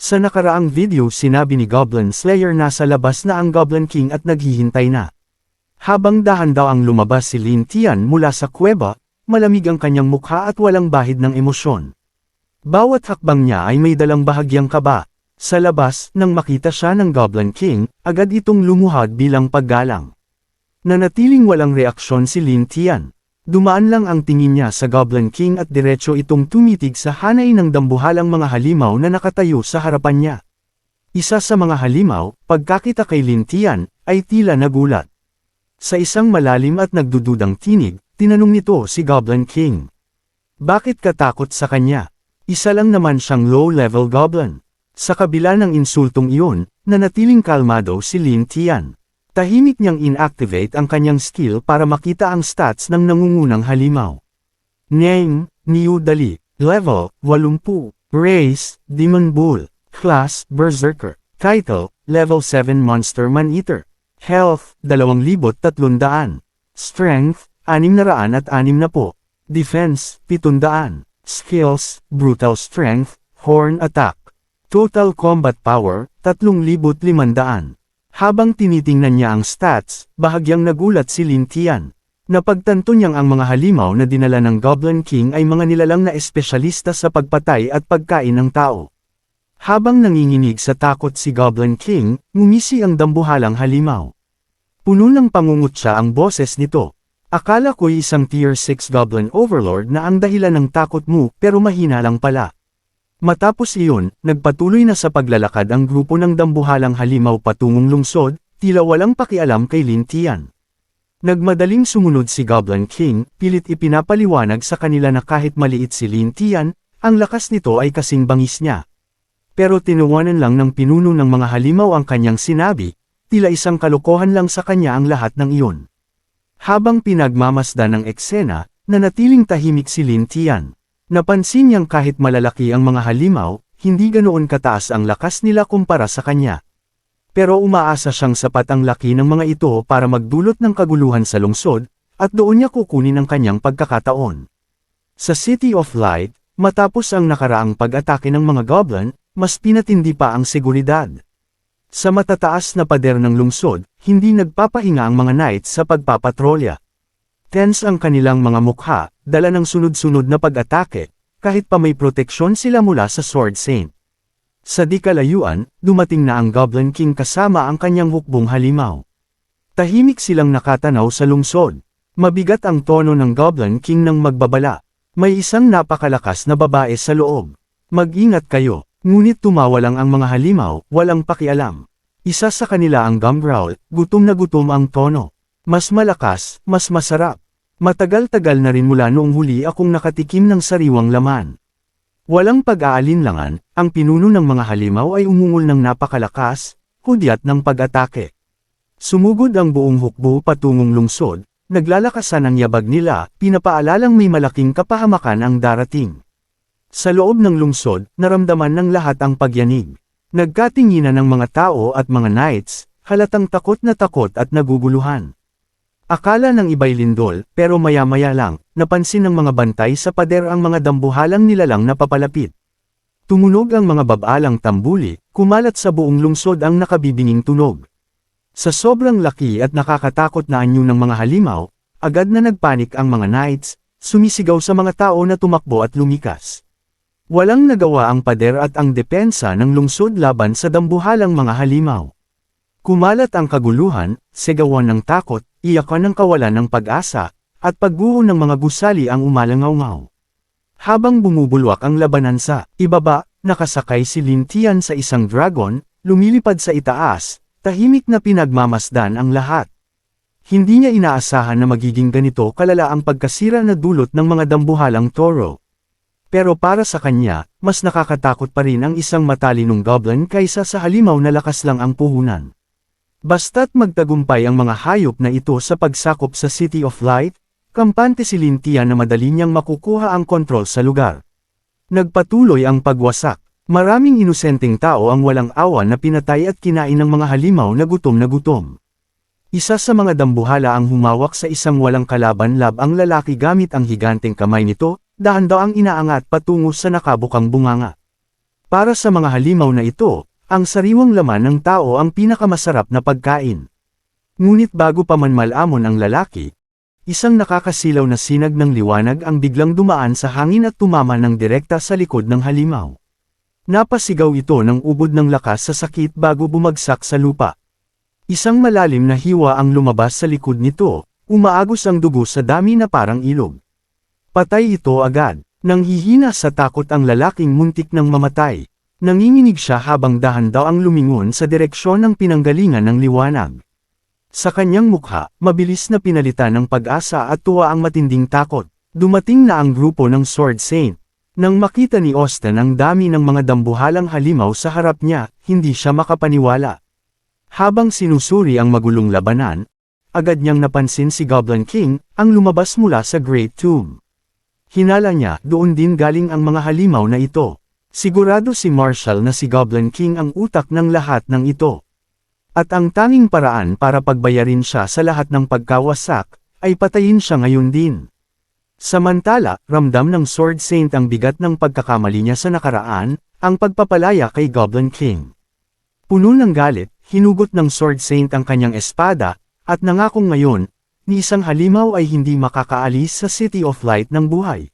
Sa nakaraang video sinabi ni Goblin Slayer na sa labas na ang Goblin King at naghihintay na. Habang dahan-dawang lumabas si Lin Tian mula sa kuweba, malamig ang kanyang mukha at walang bahid ng emosyon. Bawat hakbang niya ay may dalang bahagyang kaba. Sa labas, nang makita siya ng Goblin King, agad itong lumuhad bilang paggalang. Nanatiling walang reaksyon si Lin Tian. Dumaan lang ang tingin niya sa Goblin King at diretso itong tumitig sa hanay ng dambuhalang mga halimaw na nakatayo sa harapan niya. Isa sa mga halimaw, pagkakita kay Lin Tian, ay tila nagulat. Sa isang malalim at nagdududang tinig, tinanong nito si Goblin King. Bakit ka takot sa kanya? Isa lang naman siyang low-level goblin. Sa kabila ng insultong iyon, nanatiling kalmado si Lin Tian. Tahimik niyang inactivate ang kanyang skill para makita ang stats ng nangungunang halimaw. Name, New Dali, Level, 80, Race, Demon Bull, Class, Berserker, Title, Level 7 Monster Man-Eater, Health, 2,300, Strength, 660, Defense, 700, Skills, Brutal Strength, Horn Attack, Total Combat Power, 3,500. Habang tinitingnan niya ang stats, bahagyang nagulat si Lin Tian. Napagtanto niyang ang mga halimaw na dinala ng Goblin King ay mga nilalang na espesyalista sa pagpatay at pagkain ng tao. Habang nanginginig sa takot si Goblin King, ngumisi ang dambuhalang halimaw. Puno ng pangungutya ang boses nito. Akala ko'y isang Tier 6 Goblin Overlord na ang dahilan ng takot mo pero mahina lang pala. Matapos iyon, nagpatuloy na sa paglalakad ang grupo ng dambuhalang halimaw patungong lungsod, tila walang pakialam kay Lin Tian. Nagmadaling sumunod si Goblin King, pilit ipinapaliwanag sa kanila na kahit maliit si Lin Tian, ang lakas nito ay kasing bangis niya. Pero tinuwanan lang ng pinuno ng mga halimaw ang kanyang sinabi, tila isang kalokohan lang sa kanya ang lahat ng iyon. Habang pinagmamasdan ng eksena, nanatiling tahimik si Lin Tian. Napansin niyang kahit malalaki ang mga halimaw, hindi ganoon kataas ang lakas nila kumpara sa kanya. Pero umaasa siyang sapat ang laki ng mga ito para magdulot ng kaguluhan sa lungsod, at doon niya kukunin ang kanyang pagkakataon. Sa City of Light, matapos ang nakaraang pag-atake ng mga goblin, mas pinatindi pa ang seguridad. Sa matataas na pader ng lungsod, hindi nagpapahinga ang mga knights sa pagpapatrolya. Tense ang kanilang mga mukha, dala ng sunod-sunod na pag-atake, kahit pa may proteksyon sila mula sa Sword Saint. Sa di kalayuan, dumating na ang Goblin King kasama ang kanyang hukbong halimaw. Tahimik silang nakatanaw sa lungsod. Mabigat ang tono ng Goblin King nang magbabala. May isang napakalakas na babae sa loob. Mag-ingat kayo, ngunit tumawa lang ang mga halimaw, walang pakialam. Isa sa kanila ang gumgrowl, gutom na gutom ang tono. Mas malakas, mas masarap. Matagal-tagal na rin mula noong huli akong nakatikim ng sariwang laman. Walang pag-aalinlangan, ang pinuno ng mga halimaw ay umungol ng napakalakas, hudyat ng pag-atake. Sumugod ang buong hukbo patungong lungsod, naglalakasan ang yabag nila, pinapaalalang may malaking kapahamakan ang darating. Sa loob ng lungsod, naramdaman ng lahat ang pagyanig. Nagkatinginan ng mga tao at mga knights, halatang takot at naguguluhan. Akala ng iba'y lindol, pero maya-maya lang, napansin ng mga bantay sa pader ang mga dambuhalang nilalang na papalapit. Tumunog ang mga babalang tambuli, kumalat sa buong lungsod ang nakabibinging tunog. Sa sobrang laki at nakakatakot na anyo ng mga halimaw, agad na nagpanik ang mga knights, sumisigaw sa mga tao na tumakbo at lumikas. Walang nagawa ang pader at ang depensa ng lungsod laban sa dambuhalang mga halimaw. Kumalat ang kaguluhan, sigawan ng takot, iyakan ng kawalan ng pag-asa, at pagguho ng mga gusali ang umalangaw-ngaw. Habang bumubulwak ang labanan sa ibaba, nakasakay si Lin Tian sa isang dragon, lumilipad sa itaas, tahimik na pinagmamasdan ang lahat. Hindi niya inaasahan na magiging ganito kalala ang pagkasira na dulot ng mga dambuhalang toro. Pero para sa kanya, mas nakakatakot pa rin ang isang matalinong goblin kaysa sa halimaw na lakas lang ang puhunan. Basta't magtagumpay ang mga hayop na ito sa pagsakop sa City of Light, kampante si Lin Tian na madali niyang makukuha ang kontrol sa lugar. Nagpatuloy ang pagwasak. Maraming inosenteng tao ang walang awa na pinatay at kinain ng mga halimaw na gutom na gutom. Isa sa mga dambuhala ang humawak sa isang walang kalaban-lab ang lalaki gamit ang higanteng kamay nito, dahan-daang inaangat patungo sa nakabukang bunganga. Para sa mga halimaw na ito, ang sariwang laman ng tao ang pinakamasarap na pagkain. Ngunit bago pa man malamon ang lalaki, isang nakakasilaw na sinag ng liwanag ang biglang dumaan sa hangin at tumama ng direkta sa likod ng halimaw. Napasigaw ito ng ubod ng lakas sa sakit bago bumagsak sa lupa. Isang malalim na hiwa ang lumabas sa likod nito, umaagos ang dugo sa dami na parang ilog. Patay ito agad. Nanghihina sa takot ang lalaking muntik ng mamatay. Nanginginig siya habang dahan-daw ang lumingon sa direksyon ng pinanggalingan ng liwanag. Sa kanyang mukha, mabilis na pinalitan ng pag-asa at tuwa ang matinding takot. Dumating na ang grupo ng Sword Saint. Nang makita ni Austin ang dami ng mga dambuhalang halimaw sa harap niya, hindi siya makapaniwala. Habang sinusuri ang magulong labanan, agad niyang napansin si Goblin King, ang lumabas mula sa Great Tomb. Hinala niya, doon din galing ang mga halimaw na ito. Sigurado si Marshall na si Goblin King ang utak ng lahat ng ito. At ang tanging paraan para pagbayarin siya sa lahat ng pagkawasak, ay patayin siya ngayon din. Samantala, ramdam ng Sword Saint ang bigat ng pagkakamali niya sa nakaraan, ang pagpapalaya kay Goblin King. Puno ng galit, hinugot ng Sword Saint ang kanyang espada, at nangakong ngayon, ni isang halimaw ay hindi makakaalis sa City of Light ng buhay.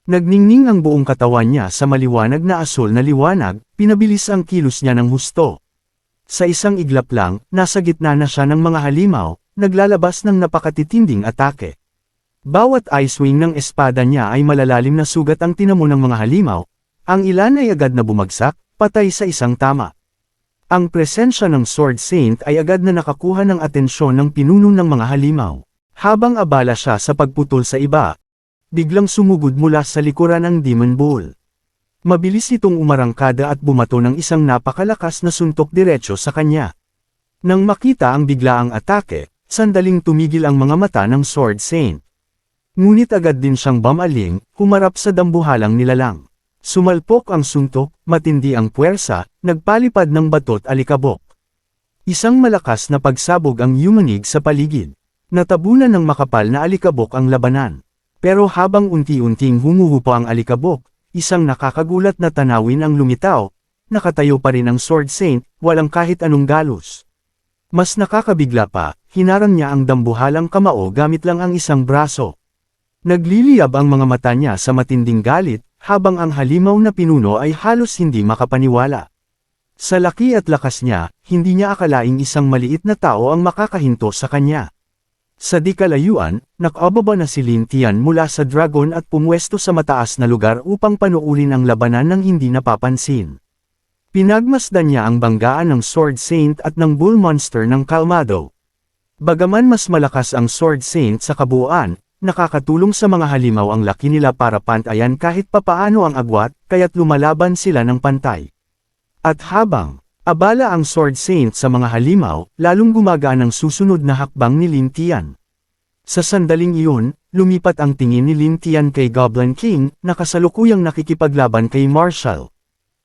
Nagningning ang buong katawan niya sa maliwanag na asul na liwanag, pinabilis ang kilos niya ng husto. Sa isang iglap lang, nasa gitna na siya ng mga halimaw, naglalabas ng napakatitinding atake. Bawat eye swing ng espada niya ay malalalim na sugat ang tinamo ng mga halimaw, ang ilan ay agad na bumagsak, patay sa isang tama. Ang presensya ng Sword Saint ay agad na nakakuha ng atensyon ng pinuno ng mga halimaw. Habang abala siya sa pagputol sa iba, biglang sumugod mula sa likuran ng Demon Bull. Mabilis itong umarangkada at bumato ng isang napakalakas na suntok diretso sa kanya. Nang makita ang biglaang atake, sandaling tumigil ang mga mata ng Sword Saint. Ngunit agad din siyang bumaling, humarap sa dambuhalang nilalang. Sumalpok ang suntok, matindi ang puwersa, nagpalipad ng bato't alikabok. Isang malakas na pagsabog ang yumanig sa paligid. Natabunan ng makapal na alikabok ang labanan. Pero habang unti-unting humuhupa ang alikabok, isang nakakagulat na tanawin ang lumitaw, nakatayo pa rin ang Sword Saint, walang kahit anong galos. Mas nakakabigla pa, hinarang niya ang dambuhalang kamao gamit lang ang isang braso. Nagliliyab ang mga mata niya sa matinding galit, habang ang halimaw na pinuno ay halos hindi makapaniwala. Sa laki at lakas niya, hindi niya akalaing isang maliit na tao ang makakahinto sa kanya. Sa di kalayuan, nakababa na si Lin Tian mula sa dragon at pumwesto sa mataas na lugar upang panuulin ang labanan ng hindi napapansin. Pinagmasdan niya ang banggaan ng Sword Saint at ng Bull Monster ng kalmado. Bagaman mas malakas ang Sword Saint sa kabuuan, nakakatulong sa mga halimaw ang laki nila para pantayan kahit papaano ang agwat, kaya't lumalaban sila ng pantay. At habang abala ang Sword Saint sa mga halimaw, lalong gumagaan ang susunod na hakbang ni Lin Tian. Sa sandaling iyon, lumipat ang tingin ni Lin Tian kay Goblin King, na kasalukuyang nakikipaglaban kay Marshall.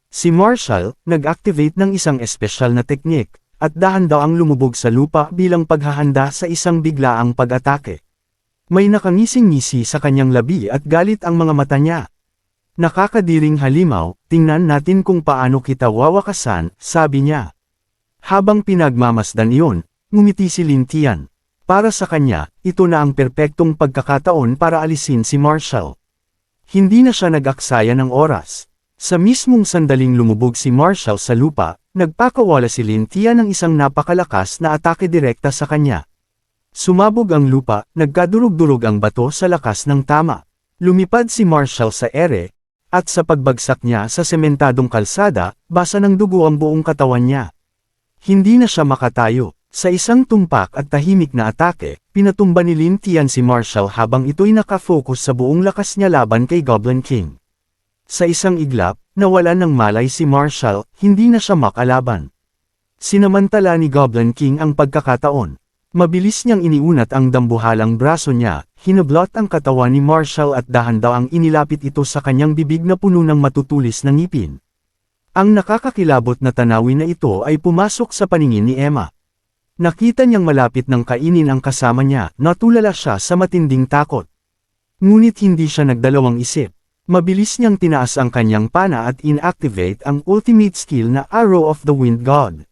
Si Marshall, nag-activate ng isang espesyal na teknik, at dahan-daw ang lumubog sa lupa bilang paghahanda sa isang biglaang pag-atake. May nakangising-ngisi sa kanyang labi at galit ang mga mata niya. Nakakadiring halimaw, tingnan natin kung paano kita wawakasan, sabi niya. Habang pinagmamasdan iyon, ngumiti si Lin Tian. Para sa kanya, ito na ang perpektong pagkakataon para alisin si Marshall. Hindi na siya nag-aksaya ng oras. Sa mismong sandaling lumubog si Marshall sa lupa, nagpakawala si Lin Tian ng isang napakalakas na atake direkta sa kanya. Sumabog ang lupa, nagkadurog-durog ang bato sa lakas ng tama. Lumipad si Marshall sa ere, at sa pagbagsak niya sa sementadong kalsada, basa ng dugo ang buong katawan niya. Hindi na siya makatayo. Sa isang tumpak at tahimik na atake, pinatumba ni Lin Tian si Marshall habang ito'y nakafocus sa buong lakas niya laban kay Goblin King. Sa isang iglap, nawalan ng malay si Marshall, hindi na siya makalaban. Sinamantala ni Goblin King ang pagkakataon. Mabilis niyang iniunat ang dambuhalang braso niya, hinablot ang katawan ni Marshall at dahan-daw ang inilapit ito sa kanyang bibig na puno ng matutulis na ngipin. Ang nakakakilabot na tanawin na ito ay pumasok sa paningin ni Emma. Nakita niyang malapit ng kainin ang kasama niya, natulala siya sa matinding takot. Ngunit hindi siya nagdalawang isip. Mabilis niyang tinaas ang kanyang pana at inactivate ang ultimate skill na Arrow of the Wind God.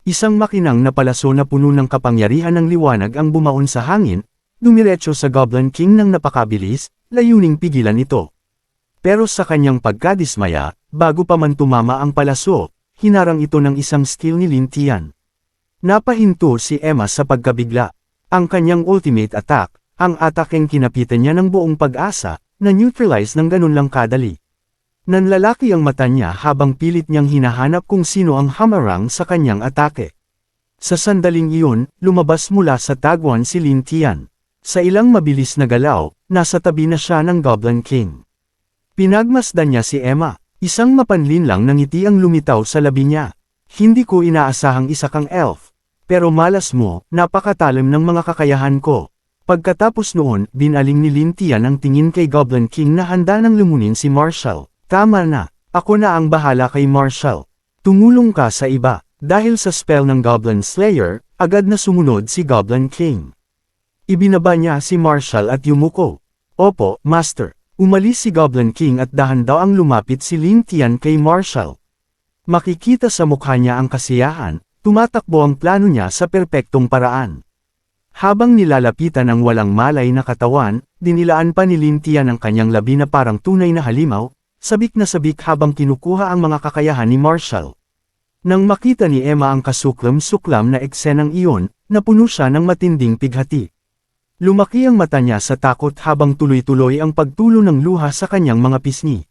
Isang makinang na palaso na puno ng kapangyarihan ng liwanag ang bumaon sa hangin, dumiretso sa Goblin King ng napakabilis, layuning pigilan ito. Pero sa kanyang pagkadismaya, bago pa man tumama ang palaso, hinarang ito ng isang skill ni Lin Tian. Napahinto si Emma sa pagkabigla. Ang kanyang ultimate attack, ang atakeng kinapitan niya ng buong pag-asa, na neutralize ng ganun lang kadali. Nanlalaki ang mata niya habang pilit niyang hinahanap kung sino ang hamarang sa kanyang atake. Sa sandaling iyon, lumabas mula sa tagwan si Lin Tian. Sa ilang mabilis na galaw, nasa tabi na siya ng Goblin King. Pinagmasdan niya si Emma, isang mapanlin lang ng ngiti ang lumitaw sa labi niya. Hindi ko inaasahang isa kang elf. Pero malas mo, napakatalim ng mga kakayahan ko. Pagkatapos noon, binaling ni Lin Tian ang tingin kay Goblin King na handa nang lumunin si Marshall. Tama na, ako na ang bahala kay Marshall. Tumulong ka sa iba. Dahil sa spell ng Goblin Slayer, agad na sumunod si Goblin King. Ibinaba niya si Marshall at yumuko. Opo, Master. Umalis si Goblin King at dahan daw ang lumapit si Lin Tian kay Marshall. Makikita sa mukha niya ang kasiyahan, tumatakbo ang plano niya sa perpektong paraan. Habang nilalapitan ang walang malay na katawan, dinilaan pa ni Lin Tian ang kanyang labi na parang tunay na halimaw, sabik na sabik habang kinukuha ang mga kakayahan ni Marshall. Nang makita ni Emma ang kasuklam-suklam na eksenang iyon, napuno siya ng matinding pighati. Lumaki ang mata niya sa takot habang tuloy-tuloy ang pagtulo ng luha sa kanyang mga pisngi.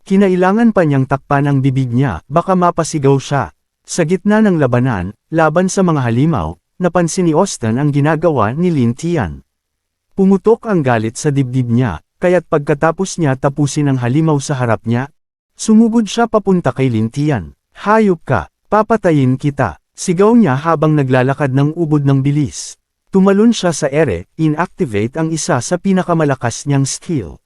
Kinailangan pa niyang takpan ang bibig niya, baka mapasigaw siya. Sa gitna ng labanan, laban sa mga halimaw, napansin ni Austin ang ginagawa ni Lin Tian. Pumutok ang galit sa dibdib niya, kaya't pagkatapos niya tapusin ang halimaw sa harap niya, sumugod siya papunta kay Lin Tian. Hayop ka, papatayin kita, sigaw niya habang naglalakad ng ubod ng bilis. Tumalon siya sa ere, inactivate ang isa sa pinakamalakas niyang skill.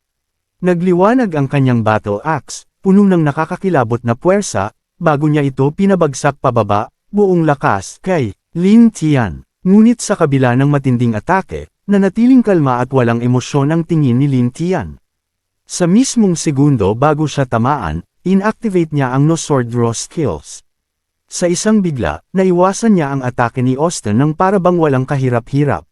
Nagliwanag ang kanyang battle axe, puno ng nakakakilabot na puwersa, bago niya ito pinabagsak pababa, buong lakas kay Lin Tian. Ngunit sa kabila ng matinding atake, nanatiling kalma at walang emosyon ang tingin ni Lin Tian. Sa mismong segundo bago siya tamaan, inactivate niya ang no sword draw skills. Sa isang bigla, naiwasan niya ang atake ni Austin ng parabang walang kahirap-hirap.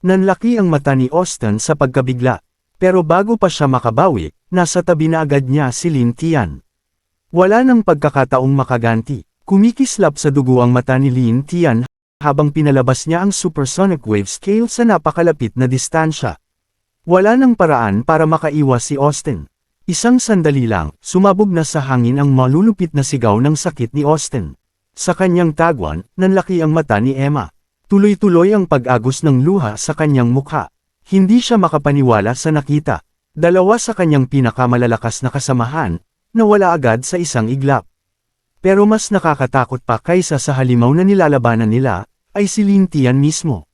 Nanlaki ang mata ni Austin sa pagkabigla, pero bago pa siya makabawi, nasa tabi na agad niya si Lin Tian. Wala nang pagkakataong makaganti. Kumikislap sa dugo ang mata ni Lin Tian habang pinalabas niya ang supersonic wave scale sa napakalapit na distansya. Wala nang paraan para makaiwas si Austin. Isang sandali lang, sumabog na sa hangin ang malulupit na sigaw ng sakit ni Austin. Sa kanyang tagwan, nanlaki ang mata ni Emma. Tuloy-tuloy ang pag-agos ng luha sa kanyang mukha. Hindi siya makapaniwala sa nakita. Dalawa sa kanyang pinakamalalakas na kasamahan, nawala agad sa isang iglap. Pero mas nakakatakot pa kaysa sa halimaw na nilalabanan nila, ay si Lin Tian mismo.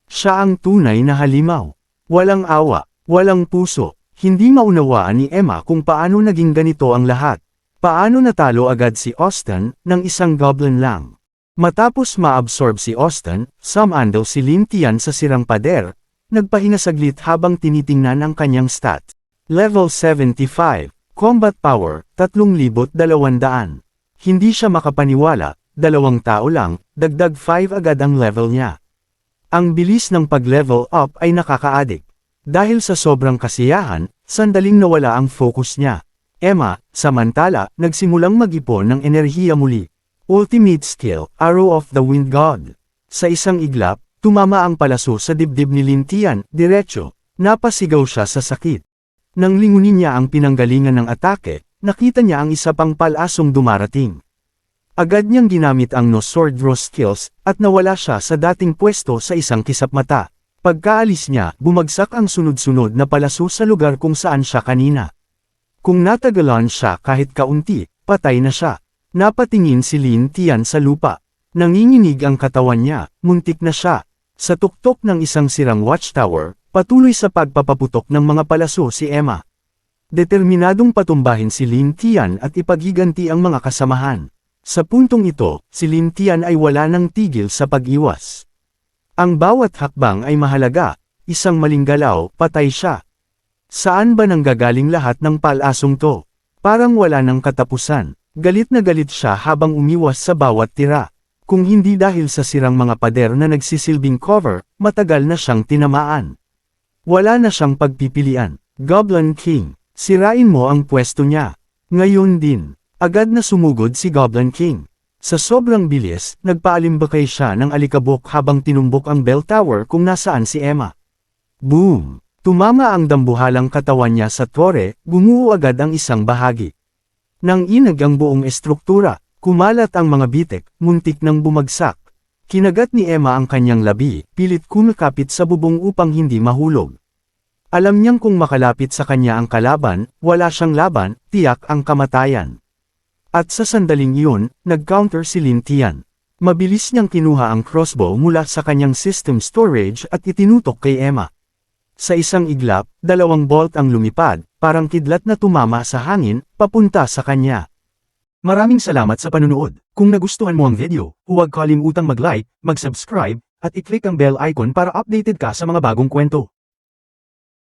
Siya ang tunay na halimaw. Walang awa, walang puso. Hindi maunawaan ni Emma kung paano naging ganito ang lahat. Paano natalo agad si Austin, ng isang goblin lang. Matapos maabsorb si Austin, sumandal si Lin Tian sa sirang pader, nagpahinga saglit habang tinitingnan ang kanyang stat. Level 75, Combat Power, 3,200. Hindi siya makapaniwala, 2 tao lang, dagdag 5 agad ang level niya. Ang bilis ng pag-level up ay nakaka-addict. Dahil sa sobrang kasiyahan, sandaling nawala ang focus niya. Emma, samantala, nagsimulang mag-ipon ng enerhiya muli. Ultimate skill, Arrow of the Wind God. Sa isang iglap, tumama ang palaso sa dibdib ni Lin Tian, diretso. Napasigaw siya sa sakit. Nang lingunin niya ang pinanggalingan ng atake, nakita niya ang isa pang palasong dumarating. Agad niyang ginamit ang no sword draw skills, at nawala siya sa dating pwesto sa isang kisapmata. Pagkaalis niya, bumagsak ang sunod-sunod na palaso sa lugar kung saan siya kanina. Kung natagalan siya kahit kaunti, patay na siya. Napatingin si Lin Tian sa lupa. Nanginginig ang katawan niya, muntik na siya. Sa tuktok ng isang sirang watchtower, patuloy sa pagpapaputok ng mga palaso si Emma. Determinadong patumbahin si Lin Tian at ipaghiganti ang mga kasamahan. Sa puntong ito, si Lin Tian ay wala ng tigil sa pag-iwas. Ang bawat hakbang ay mahalaga, isang maling galaw, patay siya. Saan ba nanggagaling lahat ng palasong to? Parang wala ng katapusan. Galit na galit siya habang umiwas sa bawat tira. Kung hindi dahil sa sirang mga pader na nagsisilbing cover, matagal na siyang tinamaan. Wala na siyang pagpipilian. Goblin King, sirain mo ang pwesto niya. Ngayon din, agad na sumugod si Goblin King. Sa sobrang bilis, nagpaalimbakay siya ng alikabok habang tinumbok ang bell tower kung nasaan si Emma. Boom! Tumama ang dambuhalang katawan niya sa tore, gumuho agad ang isang bahagi. Nang inag ang buong estruktura, kumalat ang mga bitek, muntik nang bumagsak. Kinagat ni Emma ang kanyang labi, pilit kumakapit sa bubong upang hindi mahulog. Alam niyang kung makalapit sa kanya ang kalaban, wala siyang laban, tiyak ang kamatayan. At sa sandaling iyon, nag-counter si Lin Tian. Mabilis niyang kinuha ang crossbow mula sa kanyang system storage at itinutok kay Emma. Sa isang iglap, 2 bolt ang lumipad, parang kidlat na tumama sa hangin, papunta sa kanya. Maraming salamat sa panunood. Kung nagustuhan mo ang video, huwag kalimutang mag-like, mag-subscribe, at i-click ang bell icon para updated ka sa mga bagong kwento.